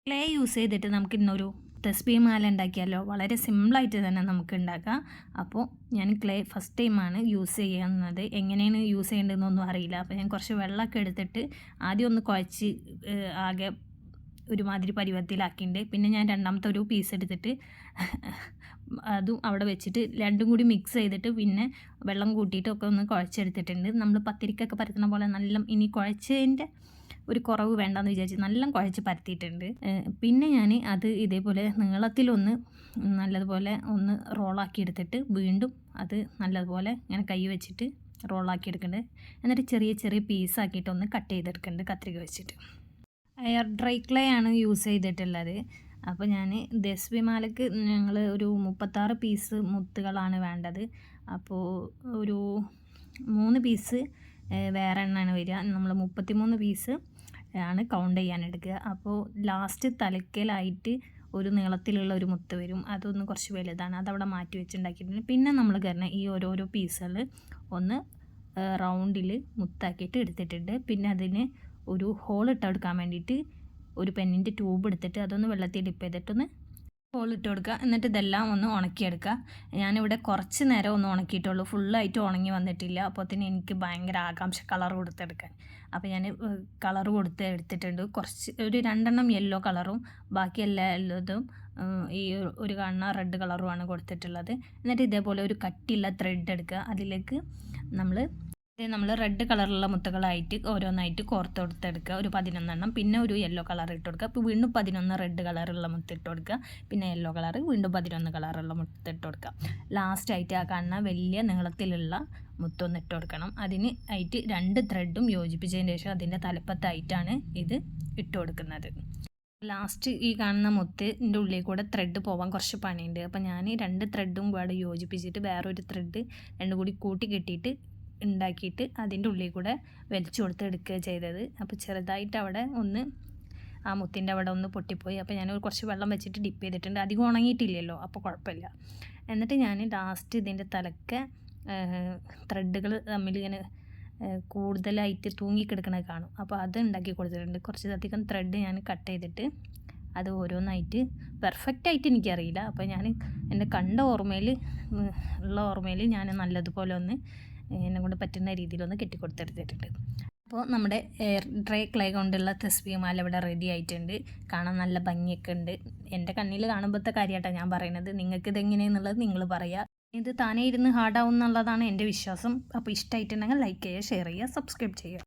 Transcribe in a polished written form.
Clay use ചെയ്തിട്ട് നമുക്ക് ഇന്നൊരു തസ്ബീഹ് മാല ഉണ്ടാക്കിയാലോ? വളരെ സിമ്പിളായിട്ട് തന്നെ നമുക്ക് ഉണ്ടാക്കാം. അപ്പോൾ ഞാൻ ക്ലേ ഫസ്റ്റ് ടൈമാണ് യൂസ് ചെയ്യുന്നത്. എങ്ങനെയാണ് യൂസ് ചെയ്യേണ്ടതെന്നൊന്നും അറിയില്ല. അപ്പോൾ ഞാൻ കുറച്ച് വെള്ളമൊക്കെ എടുത്തിട്ട് ആദ്യം ഒന്ന് കുഴച്ച് ആകെ ഒരുമാതിരി പരുവത്തിലാക്കിയിട്ടുണ്ട്. പിന്നെ ഞാൻ രണ്ടാമത്തെ ഒരു പീസ് എടുത്തിട്ട് അതും അവിടെ വെച്ചിട്ട് രണ്ടും കൂടി മിക്സ് ചെയ്തിട്ട് പിന്നെ വെള്ളം കൂട്ടിയിട്ടൊക്കെ ഒന്ന് കുഴച്ചെടുത്തിട്ടുണ്ട്. നമ്മൾ പത്തിരിക്കൊക്കെ പരത്തുന്ന പോലെ നല്ല ഇനി കുഴച്ചതിൻ്റെ ഒരു കുറവ് വേണ്ടെന്ന് വിചാരിച്ച് നല്ല കുഴച്ച് പരത്തിയിട്ടുണ്ട്. പിന്നെ ഞാൻ അത് ഇതേപോലെ നീളത്തിലൊന്ന് നല്ലതുപോലെ ഒന്ന് റോളാക്കി എടുത്തിട്ട് വീണ്ടും അത് നല്ലതുപോലെ ഇങ്ങനെ കൈ വെച്ചിട്ട് റോളാക്കി എടുക്കുന്നുണ്ട്. എന്നിട്ട് ചെറിയ ചെറിയ പീസാക്കിയിട്ട് ഒന്ന് കട്ട് ചെയ്തെടുക്കുന്നുണ്ട് കത്രിക വെച്ചിട്ട്. എയർ ഡ്രൈ ക്ലേ ആണ് യൂസ് ചെയ്തിട്ടുള്ളത്. അപ്പോൾ ഞാൻ തസ്ബീഹ് മാലയ്ക്ക് ഞങ്ങൾ ഒരു 36 പീസ് മുത്തുകളാണ് വേണ്ടത്. അപ്പോൾ ഒരു 3 പീസ് വേറെ എണ്ണമാണ് വരിക. നമ്മൾ 33 പീസ് ആണ് കൗണ്ട് ചെയ്യാൻ എടുക്കുക. അപ്പോൾ ലാസ്റ്റ് തലക്കലായിട്ട് ഒരു നീളത്തിലുള്ള ഒരു മുത്ത് വരും. അതൊന്ന് കുറച്ച് വലുതാണ്, അതവിടെ മാറ്റി വെച്ചുണ്ടാക്കിയിട്ടുണ്ട്. പിന്നെ നമ്മൾ കാരണം ഈ ഓരോരോ പീസുകൾ ഒന്ന് റൗണ്ടിൽ മുത്താക്കിയിട്ട് എടുത്തിട്ടുണ്ട്. പിന്നെ അതിന് ഒരു ഹോൾ ഇട്ടെടുക്കാൻ വേണ്ടിയിട്ട് ഒരു പെന്നിൻ്റെ ട്യൂബ് എടുത്തിട്ട് അതൊന്ന് വെള്ളത്തിൽ ഡിപ്പ് ചെയ്തിട്ടൊന്ന് ഹോളിട്ട് കൊടുക്കുക. എന്നിട്ട് ഇതെല്ലാം ഒന്ന് ഉണക്കിയെടുക്കുക. ഞാനിവിടെ കുറച്ച് നേരം ഒന്ന് ഉണക്കിയിട്ടുള്ളൂ, ഫുള്ളായിട്ട് ഉണങ്ങി വന്നിട്ടില്ല. അപ്പോൾ തന്നെ എനിക്ക് ഭയങ്കര ആകാംക്ഷ കളർ കൊടുത്തെടുക്കാൻ. അപ്പോൾ ഞാൻ കളർ കൊടുത്ത് എടുത്തിട്ടുണ്ട്. കുറച്ച് ഒരു 2 എണ്ണം യെല്ലോ കളറും ബാക്കി എല്ലാതും ഈ ഒരു കാണുന്ന റെഡ് കളറുമാണ് കൊടുത്തിട്ടുള്ളത്. എന്നിട്ട് ഇതേപോലെ ഒരു കട്ടിയുള്ള ത്രെഡ് എടുക്കുക. അതിലേക്ക് നമ്മൾ റെഡ് കളറുള്ള മുത്തുകളായിട്ട് ഓരോന്നായിട്ട് കോർത്ത് കൊടുത്തെടുക്കുക. ഒരു 11 എണ്ണം, പിന്നെ ഒരു യെല്ലോ കളർ ഇട്ട് കൊടുക്കുക. അപ്പോൾ വീണ്ടും 11 റെഡ് കളറുള്ള മുത്ത് ഇട്ട് കൊടുക്കുക. പിന്നെ യെല്ലോ കളർ, വീണ്ടും 11 കളറുള്ള മുത്ത് ഇട്ട് കൊടുക്കുക. ലാസ്റ്റായിട്ട് ആ കാണുന്ന വലിയ നീളത്തിലുള്ള മുത്തൊന്ന് ഇട്ട് കൊടുക്കണം. അതിന് ആയിട്ട് 2 ത്രെഡും യോജിപ്പിച്ചതിന് ശേഷം അതിൻ്റെ തലപ്പത്തായിട്ടാണ് ഇത് ഇട്ട് കൊടുക്കുന്നത്. ലാസ്റ്റ് ഈ കാണുന്ന മുത്തിൻ്റെ ഉള്ളിൽ കൂടെ ത്രെഡ് പോകാൻ കുറച്ച് പണിയുണ്ട്. അപ്പോൾ ഞാൻ 2 ത്രെഡും കൂടെ യോജിപ്പിച്ചിട്ട് വേറൊരു ത്രെഡ് രണ്ടും കൂടി കൂട്ടി കെട്ടിയിട്ട് ഉണ്ടാക്കിയിട്ട് അതിൻ്റെ ഉള്ളിൽ കൂടെ വലിച്ചു കൊടുത്ത് എടുക്കുക ചെയ്തത്. അപ്പോൾ ചെറുതായിട്ട് അവിടെ ഒന്ന് ആ മുത്തിൻ്റെ അവിടെ ഒന്ന് പൊട്ടിപ്പോയി. അപ്പോൾ ഞാൻ കുറച്ച് വെള്ളം വെച്ചിട്ട് ഡിപ്പ് ചെയ്തിട്ടുണ്ട്. അധികം ഉണങ്ങിയിട്ടില്ലല്ലോ, അപ്പോൾ കുഴപ്പമില്ല. എന്നിട്ട് ഞാൻ ലാസ്റ്റ് ഇതിൻ്റെ തലക്കെ ത്രെഡുകൾ തമ്മിൽ ഇങ്ങനെ കൂടുതലായിട്ട് തൂങ്ങിക്കിടക്കണത് കാണും. അപ്പോൾ അത് ഉണ്ടാക്കി കൊടുത്തിട്ടുണ്ട്. കുറച്ചധികം ത്രെഡ് ഞാൻ കട്ട് ചെയ്തിട്ട് അത് ഓരോന്നായിട്ട് പെർഫെക്റ്റായിട്ട് എനിക്കറിയില്ല. അപ്പോൾ ഞാൻ എൻ്റെ കണ്ട ഓർമ്മയിൽ ഞാൻ നല്ലതുപോലെ ഒന്ന് എന്നെ കൊണ്ട് പറ്റുന്ന രീതിയിലൊന്ന് കെട്ടിക്കൊടുത്തെടുത്തിട്ടുണ്ട്. അപ്പോൾ നമ്മുടെ എയർ ഡ്രൈ ക്ലേ കൊണ്ടുള്ള തസ്ബീഹ് മാല ഇവിടെ റെഡി ആയിട്ടുണ്ട്. കാണാൻ നല്ല ഭംഗിയൊക്കെ ഉണ്ട്. എൻ്റെ കണ്ണിൽ കാണുമ്പോഴത്തെ കാര്യമായിട്ടാണ് ഞാൻ പറയുന്നത്. നിങ്ങൾക്ക് ഇതെങ്ങനെയെന്നുള്ളത് നിങ്ങൾ പറയുക. ഇത് താനേ ഇരുന്ന് ഹാർഡാവും എന്നുള്ളതാണ് എൻ്റെ വിശ്വാസം. അപ്പോൾ ഇഷ്ടമായിട്ടുണ്ടെങ്കിൽ ലൈക്ക് ചെയ്യുക, ഷെയർ ചെയ്യുക, സബ്സ്ക്രൈബ് ചെയ്യുക.